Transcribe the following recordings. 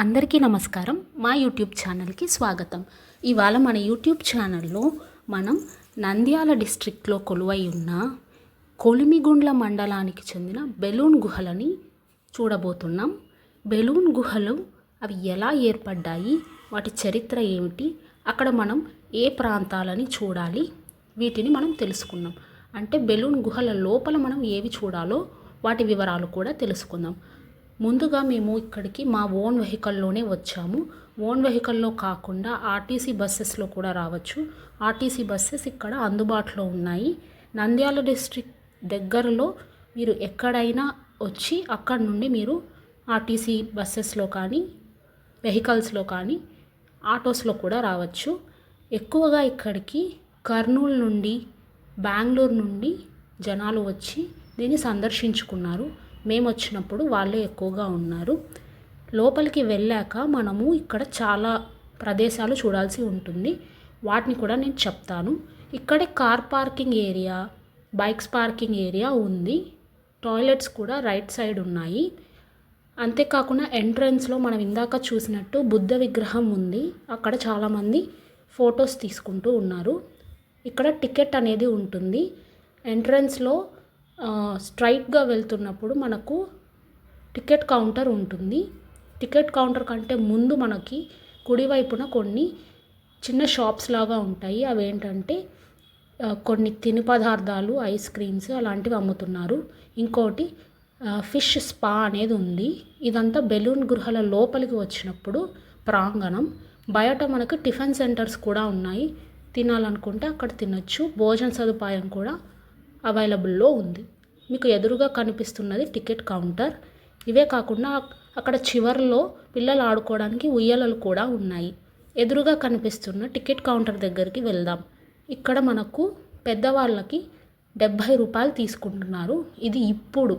అందరికీ నమస్కారం. మా యూట్యూబ్ ఛానల్కి స్వాగతం. ఇవాళ మన యూట్యూబ్ ఛానల్లో మనం నంద్యాల డిస్ట్రిక్ట్లో కొలువై ఉన్న కొలిమిగుండ్ల మండలానికి చెందిన బెలూన్ గుహలని చూడబోతున్నాం. బెలూన్ గుహలు అవి ఎలా ఏర్పడ్డాయి, వాటి చరిత్ర ఏమిటి, అక్కడ మనం ఏ ప్రాంతాలని చూడాలి, వీటిని మనం తెలుసుకున్నాం. అంటే బెలూన్ గుహల లోపల మనం ఏవి చూడాలో వాటి వివరాలు కూడా తెలుసుకుందాం. ముందుగా మేము ఇక్కడికి మా ఓన్ వెహికల్లోనే వచ్చాము. ఓన్ వెహికల్లో కాకుండా ఆర్టీసీ బస్సెస్లో కూడా రావచ్చు. ఆర్టీసీ బస్సెస్ ఇక్కడ అందుబాటులో ఉన్నాయి. నంద్యాల డిస్ట్రిక్ట్ దగ్గరలో మీరు ఎక్కడైనా వచ్చి అక్కడ నుండి మీరు ఆర్టీసీ బస్సెస్లో కానీ వెహికల్స్లో కానీ ఆటోస్లో కూడా రావచ్చు. ఎక్కువగా ఇక్కడికి కర్నూలు నుండి బెంగళూరు నుండి జనాలు వచ్చి దీన్ని సందర్శించుకున్నారు. మేము వచ్చినప్పుడు వాళ్ళే ఎక్కువగా ఉన్నారు. లోపలికి వెళ్ళాక మనము ఇక్కడ చాలా ప్రదేశాలు చూడాల్సి ఉంటుంది. వాటిని కూడా నేను చెప్తాను. ఇక్కడే car parking area, bikes parking area ఉంది. టాయిలెట్స్ కూడా రైట్ సైడ్ ఉన్నాయి. అంతేకాకుండా ఎంట్రన్స్లో మనం ఇందాక చూసినట్టు బుద్ధ విగ్రహం ఉంది. అక్కడ చాలామంది ఫొటోస్ తీసుకుంటూ ఉన్నారు. ఇక్కడ టికెట్ అనేది ఉంటుంది. ఎంట్రన్స్లో స్ట్రైట్గా వెళ్తున్నప్పుడు మనకు టికెట్ కౌంటర్ ఉంటుంది. టికెట్ కౌంటర్ కంటే ముందు మనకి కుడివైపున కొన్ని చిన్న షాప్స్ లాగా ఉంటాయి. అవి ఏంటంటే కొన్ని తిని పదార్థాలు, ఐస్ క్రీమ్స్ అలాంటివి అమ్ముతున్నారు. ఇంకోటి ఫిష్ స్పా అనేది ఉంది. ఇదంతా బెలూన్ గుహల లోపలికి వచ్చినప్పుడు ప్రాంగణం. బయట మనకు టిఫిన్ సెంటర్స్ కూడా ఉన్నాయి. తినాలనుకుంటే అక్కడ తినొచ్చు. భోజన సదుపాయం కూడా అవైలబుల్లో ఉంది. మీకు ఎదురుగా కనిపిస్తున్నది టికెట్ కౌంటర్. ఇవే కాకుండా అక్కడ చివర్లో పిల్లలు ఆడుకోవడానికి ఉయ్యాలలు కూడా ఉన్నాయి. ఎదురుగా కనిపిస్తున్న టికెట్ కౌంటర్ దగ్గరికి వెళ్దాం. ఇక్కడ మనకు పెద్దవాళ్ళకి 70 రూపాయలు తీసుకుంటున్నారు. ఇది ఇప్పుడు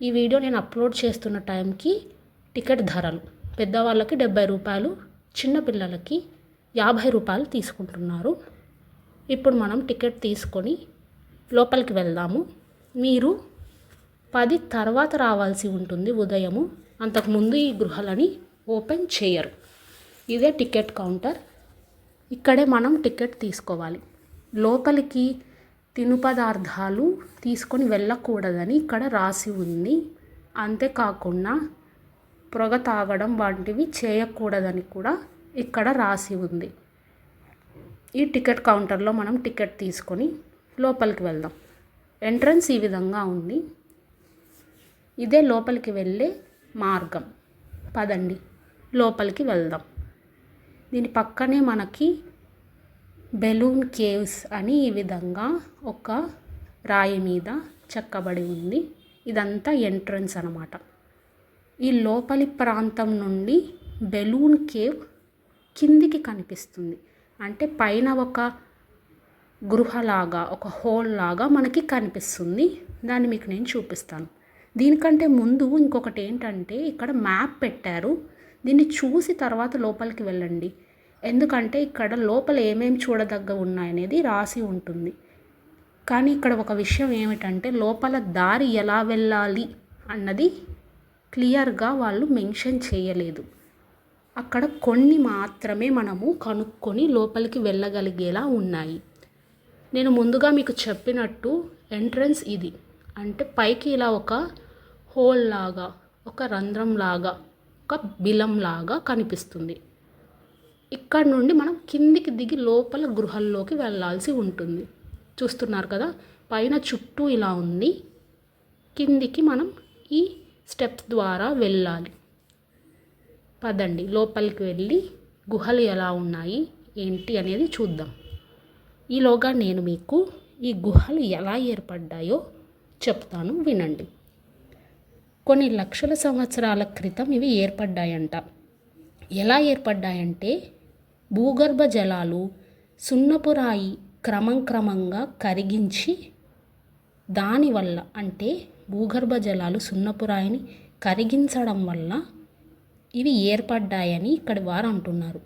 ఈ వీడియో నేను అప్లోడ్ చేస్తున్న టైంకి టికెట్ ధరలు. పెద్దవాళ్ళకి 70 రూపాయలు, చిన్నపిల్లలకి 50 రూపాయలు తీసుకుంటున్నారు. ఇప్పుడు మనం టికెట్ తీసుకొని లోపలికి వెళ్దాము. మీరు 10 తర్వాత రావాల్సి ఉంటుంది ఉదయము. అంతకుముందు ఈ గృహాలని ఓపెన్ చేయరు. ఇదే టికెట్ కౌంటర్. ఇక్కడే మనం టికెట్ తీసుకోవాలి. లోపలికి తిను పదార్థాలు తీసుకొని వెళ్ళకూడదని ఇక్కడ రాసి ఉంది. అంతేకాకుండా పొగ తాగడం వంటివి చేయకూడదని కూడా ఇక్కడ రాసి ఉంది. ఈ టికెట్ కౌంటర్లో మనం టికెట్ తీసుకొని లోపలికి వెళ్దాం. ఎంట్రన్స్ ఈ విధంగా ఉంది. ఇదే లోపలికి వెళ్ళే మార్గం. పదండి లోపలికి వెళ్దాం. దీని పక్కనే మనకి బెలూన్ కేవ్స్ అని ఈ విధంగా ఒక రాయి మీద చెక్కబడి ఉంది. ఇదంతా ఎంట్రన్స్ అన్నమాట. ఈ లోపలి ప్రాంతం నుండి బెలూన్ కేవ్ కిందికి కనిపిస్తుంది. అంటే పైన ఒక గృహలాగా, ఒక హోల్ లాగా మనకి కనిపిస్తుంది. దాన్ని మీకు నేను చూపిస్తాను. దీనికంటే ముందు ఇంకొకటి ఏంటంటే ఇక్కడ మ్యాప్ పెట్టారు. దీన్ని చూసి తర్వాత లోపలికి వెళ్ళండి. ఎందుకంటే ఇక్కడ లోపల ఏమేమి చూడదగ్గ ఉన్నాయనేది రాసి ఉంటుంది. కానీ ఇక్కడ ఒక విషయం ఏమిటంటే లోపల దారి ఎలా వెళ్ళాలి అన్నది క్లియర్గా వాళ్ళు మెన్షన్ చేయలేదు. అక్కడ కొన్ని మాత్రమే మనము కనుక్కొని లోపలికి వెళ్ళగలిగేలా ఉన్నాయి. నేను ముందుగా మీకు చెప్పినట్టు ఎంట్రన్స్ ఇది. అంటే పైకి ఇలా ఒక హోల్ లాగా, ఒక రంధ్రం లాగా, ఒక బిలం లాగా కనిపిస్తుంది. ఇక్కడ నుండి మనం కిందికి దిగి లోపల గృహల్లోకి వెళ్ళాల్సి ఉంటుంది. చూస్తున్నారు కదా, పైన చుట్టూ ఇలా ఉంది. కిందికి మనం ఈ స్టెప్స్ ద్వారా వెళ్ళాలి. పదండి లోపలికి వెళ్ళి గుహలు ఎలా ఉన్నాయి ఏంటి అనేది చూద్దాం. ఈలోగా నేను మీకు ఈ గుహలు ఎలా ఏర్పడ్డాయో చెప్తాను, వినండి. కొన్ని లక్షల సంవత్సరాల క్రితం ఇవి ఏర్పడ్డాయంట. ఎలా ఏర్పడ్డాయంటే భూగర్భ జలాలు సున్నపు రాయి క్రమంగా కరిగించి దానివల్ల, అంటే భూగర్భ జలాలు సున్నపు రాయిని కరిగించడం వల్ల ఇవి ఏర్పడ్డాయని ఇక్కడి వారు అంటున్నారు.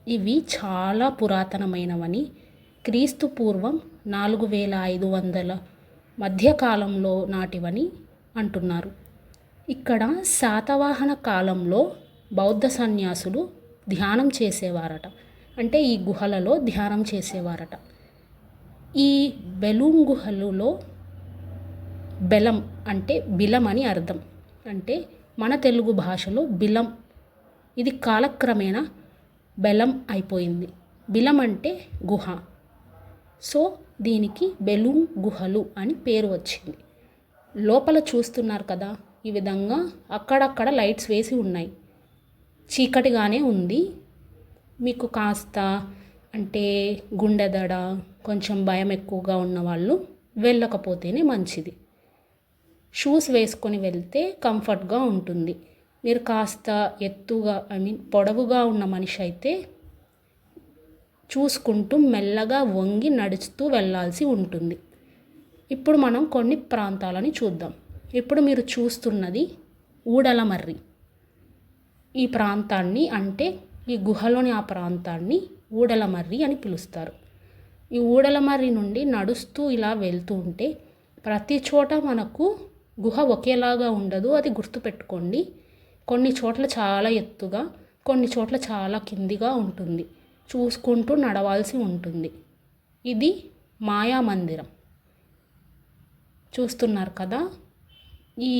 ఇవి చాలా పురాతనమైనవని, క్రీస్తు పూర్వం 4500 మధ్యకాలంలో నాటివని అంటున్నారు. ఇక్కడ శాతవాహన కాలంలో బౌద్ధ సన్యాసులు ధ్యానం చేసేవారట. అంటే ఈ గుహలలో ధ్యానం చేసేవారట. ఈ బెలూమ్ గుహలలో బెలం అంటే బిలం అని అర్థం. అంటే మన తెలుగు భాషలో బిలం, ఇది కాలక్రమేణా బెలం అయిపోయింది. బిలం అంటే గుహ. సో దీనికి బెలూమ్ గుహలు అని పేరు వచ్చింది. లోపల చూస్తున్నారు కదా, ఈ విధంగా అక్కడక్కడ లైట్స్ వేసి ఉన్నాయి. చీకటిగానే ఉంది. మీకు కాస్త అంటే గుండె దడ, కొంచెం భయం ఎక్కువగా ఉన్నవాళ్ళు వెళ్ళకపోతేనే మంచిది. షూస్ వేసుకొని వెళ్తే కంఫర్ట్గా ఉంటుంది. మీరు కాస్త ఎత్తుగా పొడవుగా ఉన్న మనిషి అయితే చూసుకుంటూ మెల్లగా వంగి నడుస్తూ వెళ్ళాల్సి ఉంటుంది. ఇప్పుడు మనం కొన్ని ప్రాంతాలని చూద్దాం. ఇప్పుడు మీరు చూస్తున్నది ఊడలమర్రి. ఈ ప్రాంతాన్ని అంటే ఈ గుహలోని ఆ ప్రాంతాన్ని ఊడలమర్రి అని పిలుస్తారు. ఈ ఊడలమర్రి నుండి నడుస్తూ ఇలా వెళ్తూ ఉంటే ప్రతి చోట మనకు గుహ ఒకేలాగా ఉండదు, అది గుర్తుపెట్టుకోండి. కొన్ని చోట్ల చాలా ఎత్తుగా, కొన్ని చోట్ల చాలా కిందిగా ఉంటుంది. చూసుకుంటూ నడవాల్సి ఉంటుంది. ఇది మాయా మందిరం. చూస్తున్నారు కదా, ఈ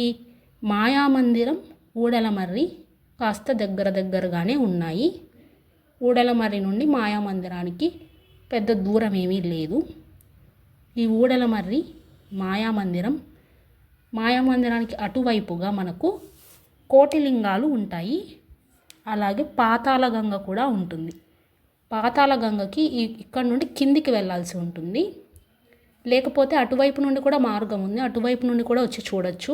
మాయా మందిరం, ఊడలమర్రి కాస్త దగ్గరగానే ఉన్నాయి. ఊడలమర్రి నుండి మాయా మందిరానికి పెద్ద దూరం ఏమీ లేదు. ఈ ఊడలమర్రి మాయా మందిరానికి అటువైపుగా మనకు కోటిలింగాలు ఉంటాయి. అలాగే పాతాళగంగ కూడా ఉంటుంది. పాతాళగంగకి ఇక్కడ నుండి కిందికి వెళ్ళాల్సి ఉంటుంది. లేకపోతే అటువైపు నుండి కూడా మార్గం ఉంది, అటువైపు నుండి కూడా వచ్చి చూడొచ్చు.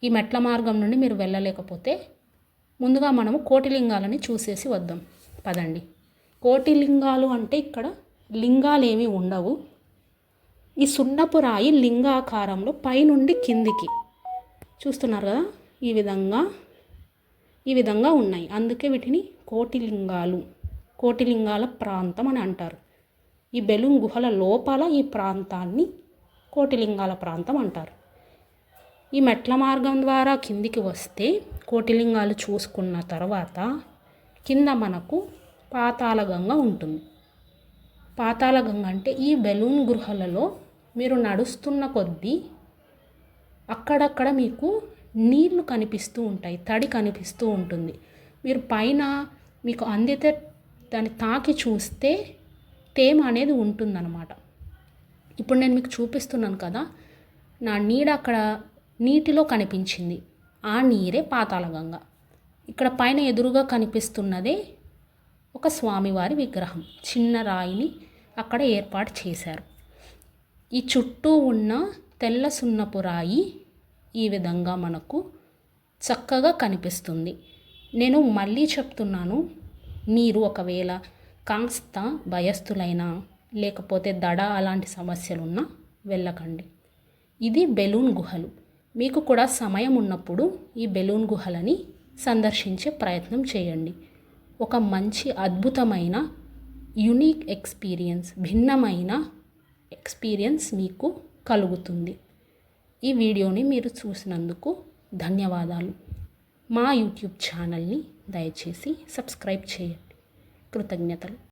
ఈ మెట్ల మార్గం నుండి మీరు వెళ్ళలేకపోతే ముందుగా మనము కోటిలింగాలని చూసేసి వద్దాం పదండి. కోటిలింగాలు అంటే ఇక్కడ లింగాలు ఏమీ ఉండవు. ఈ సున్నపు రాయి లింగాకారంలో పైనుండి కిందికి చూస్తున్నారు కదా, ఈ విధంగా ఉన్నాయి. అందుకే వీటిని కోటిలింగాల ప్రాంతం అని అంటారు. ఈ బెలూమ్ గుహల లోపల ఈ ప్రాంతాన్ని కోటిలింగాల ప్రాంతం అంటారు. ఈ మెట్ల మార్గం ద్వారా కిందికి వస్తే కోటిలింగాలు చూసుకున్న తర్వాత కింద మనకు పాతాళగంగ ఉంటుంది. పాతాళగంగ అంటే ఈ బెలూమ్ గుహలలో మీరు నడుస్తున్న కొద్దీ అక్కడక్కడ మీకు నీళ్లు కనిపిస్తూ ఉంటాయి, తడి కనిపిస్తూ ఉంటుంది. మీరు పైన మీకు అందితే దాన్ని తాకి చూస్తే తేమ అనేది ఉంటుందన్నమాట. ఇప్పుడు నేను మీకు చూపిస్తున్నాను కదా, నా నీడ అక్కడ నీటిలో కనిపించింది. ఆ నీరే పాతాళగంగ. ఇక్కడ పైన ఎదురుగా కనిపిస్తున్నదే ఒక స్వామివారి విగ్రహం. చిన్న రాయిని అక్కడ ఏర్పాటు చేశారు. ఈ చుట్టూ ఉన్న తెల్ల సున్నపు రాయి ఈ విధంగా మనకు చక్కగా కనిపిస్తుంది. నేను మళ్ళీ చెప్తున్నాను, మీరు ఒకవేళ కాస్త భయస్థులైనా లేకపోతే దడ అలాంటి సమస్యలున్నా వెళ్ళకండి. ఇది బెలూమ్ గుహలు. మీకు కూడా సమయం ఉన్నప్పుడు ఈ బెలూమ్ గుహలని సందర్శించే ప్రయత్నం చేయండి. ఒక మంచి అద్భుతమైన యునిక్ ఎక్స్పీరియన్స్, భిన్నమైన ఎక్స్పీరియన్స్ మీకు కలుగుతుంది. ఈ వీడియోని మీరు చూసినందుకు ధన్యవాదాలు. మా యూట్యూబ్ ఛానల్ని దయచేసి సబ్స్క్రైబ్ చేయండి. కృతజ్ఞతలు.